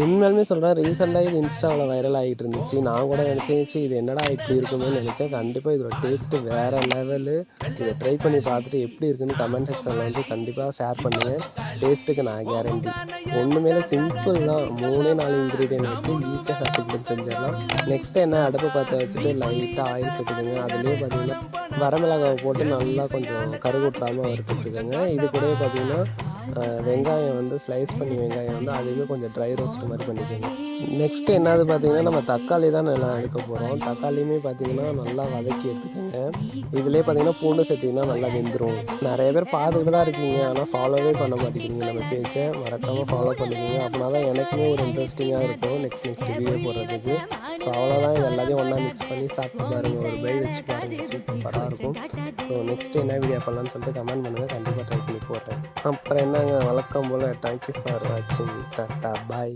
உண்மையாலுமே சொல்கிறேன், ரீசெண்டாக இது இன்ஸ்டாவில் வைரல் ஆகிட்டு இருந்துச்சு. நான் கூட நினச்சேன், இது என்னடா இப்படி இருக்குமேன்னு நினச்சேன். கண்டிப்பாக இதோட டேஸ்ட்டு வேறு லெவலு. இதை ட்ரை பண்ணி பார்த்துட்டு எப்படி இருக்குன்னு கமெண்ட் செக்ஷனில் வந்து கண்டிப்பாக ஷேர் பண்ணுங்கள். டேஸ்ட்டுக்கு நான் கேரண்டி. ஒன்றுமே சிம்பிள் தான். 4 இன்க்ரீடியன்ட் வச்சு ஈஸியாக கற்றுக்கிட்டு செஞ்சிடலாம். நெக்ஸ்ட்டு என்ன, அடுப்பை பற்ற வச்சுட்டு லைட்டாக ஆயில் சேர்த்துக்கோங்க. அதுலேயே பார்த்தீங்கன்னா வரமிளகாவை போட்டு நல்லா கொஞ்சம் கருகுற்றாமல் வறுத்துட்டுருக்கோங்க. இது கூடவே பார்த்தீங்கன்னா வெங்காயம் வந்து ஸ்லைஸ் பண்ணி வெங்காயம் வந்து அதையுமே கொஞ்சம் ட்ரை ரோஸ்ட் மாதிரி பண்ணிக்கோங்க. நெக்ஸ்ட்டு என்னது பார்த்தீங்கன்னா நம்ம தக்காளி தான் நல்லா எடுக்க போகிறோம். தக்காளியுமே பார்த்தீங்கன்னா நல்லா வதக்கி எடுத்துக்கோங்க. இதிலே பார்த்தீங்கன்னா பூண்டு சேர்த்திங்கன்னா நல்லா வெந்துடும். நிறைய பேர் பார்த்துக்கிட்டு தான் இருக்கீங்க, ஆனால் ஃபாலோவே பண்ண மாட்டேங்கிறீங்க நம்ம பேச்சை. மறக்காமல் ஃபாலோ பண்ணிக்கோங்க. அப்படின்னா தான் எனக்குமே ஒரு இன்ட்ரெஸ்டிங்காக இருக்கும் நெக்ஸ்ட் வீடியோ போடுறதுக்கு. ஸோ அவ்வளோதான், இது எல்லாத்தையும் ஒன்றா மிக்ஸ் பண்ணி சாப்பிட்டு பாருங்கள். ஒரு பை வச்சு பாருங்கள், சூப்பராக இருக்கும். ஸோ நெக்ஸ்ட்டு என்ன வீடியோ பண்ணலான்னு சொல்லிட்டு கமெண்ட் பண்ணுங்கள். கண்டிப்பாக ட்ரை பண்ணி போட்டேன். அப்புறம் என்னங்க, வழக்கம் போல் தேங்க்யூ ஃபார் வாட்சிங். டாட்டா பாய்.